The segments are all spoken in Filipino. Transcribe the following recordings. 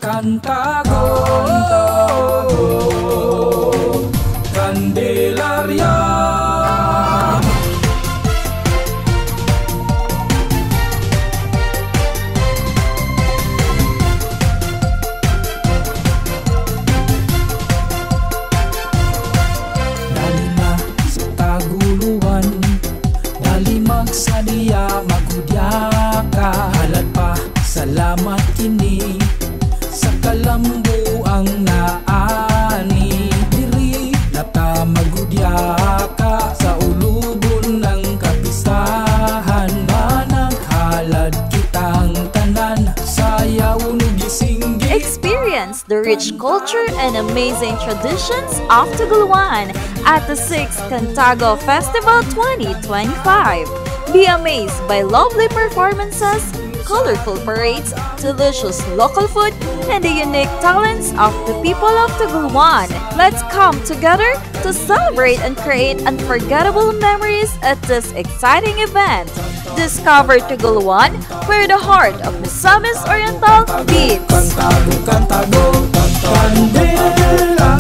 Cantago, Candelaria. Dalima sa kaguluhan, dalimag sa diya magudya ka. Halat pa, salamat kini sa kalambo ang naani. Diri lata magudya ka sa ulubon ng kapistahan. Managhalad kitang tanan, sayaw nugising. Experience the rich culture and amazing traditions of Tuguluan at the 6th Cantago Festival 2025. Be amazed by lovely performances, colorful parades, delicious local food, and the unique talents of the people of Tuguluan. Let's come together to celebrate and create unforgettable memories at this exciting event. Discover Tuguluan, where the heart of Misamis Oriental beats. Cantago, Cantago, Candelaria,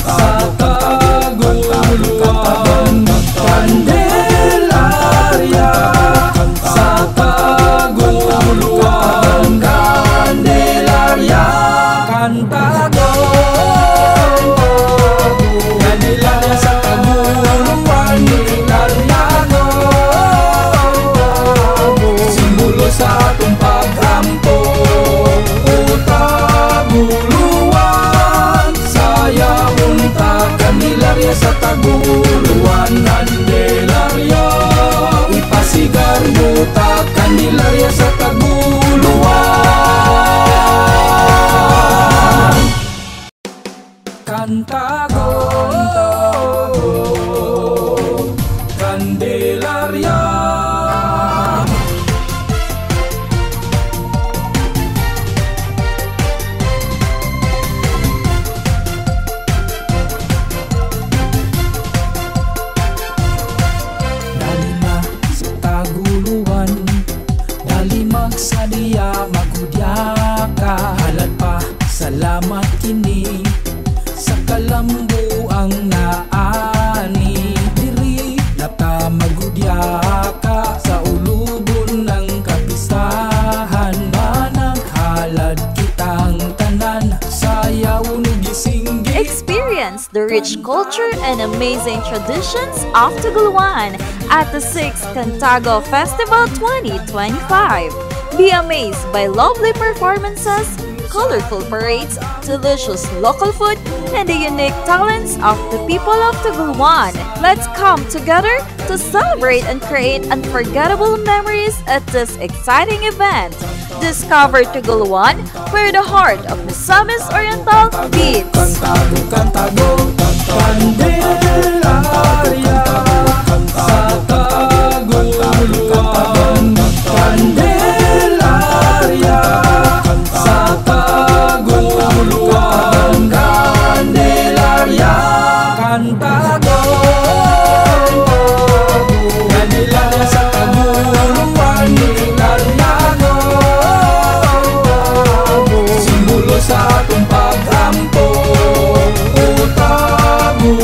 sa Taguluan. Candelaria, sa Taguluan. Candelaria, Cantago, Candelaria sa Taguluan. Simbolo sa atong pagkampo, Taguluan. Sayawon ta Candelaria sa Taguluan. Candelaria, ipasigar mo ta Candelaria sa Taguluan. Cantago, Candelaria. Dalima sa kaguluhan, dalimag sa diya magudya ka. Halat pa, salamat kini sa kalambo ang naani. Diri lata magudya ka sa ulubon ng kapistahan. Managhalad kitang tanan, sayaw nugising. Experience the rich culture and amazing traditions of Tuguluan at the 6th Cantago Festival 2025. Be amazed by lovely performances, colorful parades, delicious local food, and the unique talents of the people of Tuguluan. Let's come together to celebrate and create unforgettable memories at this exciting event. Discover Tuguluan, where the heart of Misamis Oriental beats. Cantago, Cantago, Candelaria, sa Taguluan. Candelaria, sa Taguluan. Candelaria, Cantago, Candelaria sa Taguluan. Simbolo sa atong pagkampo, Taguluan.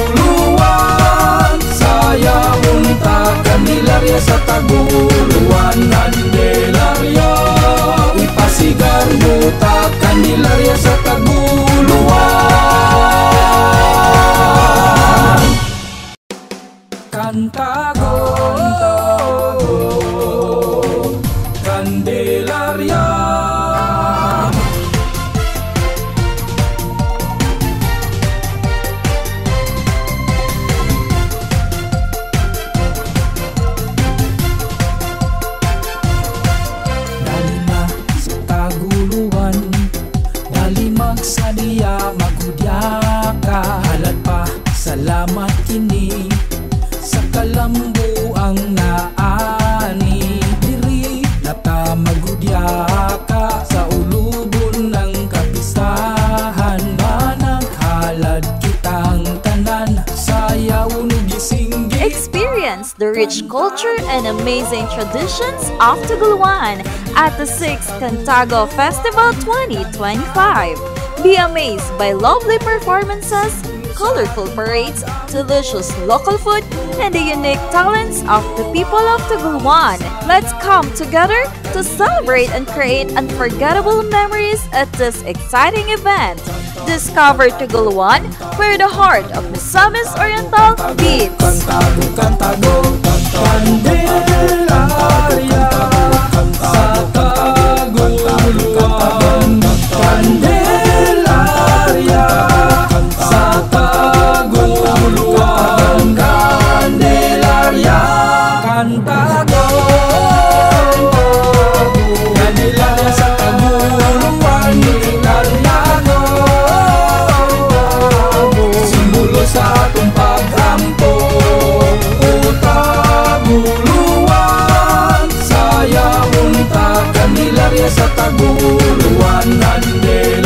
rich culture and amazing traditions of Taguluan at the 6th Cantago Festival 2025. Be amazed by lovely performances, colorful parades, delicious local food, and the unique talents of the people of Taguluan. Let's come together to celebrate and create unforgettable memories at this exciting event. Discover Taguluan, where the heart of Misamis Oriental beats. Cantago, Cantago, Candelaria sa Taguluan. Candelaria sa Taguluan. Candelaria, Cantago. Candelaria sa Taguluan. Cantago. Simbolo sa atong pagkampo. Taguluan, saya unta Candelaria sa Taguluan. Candelaria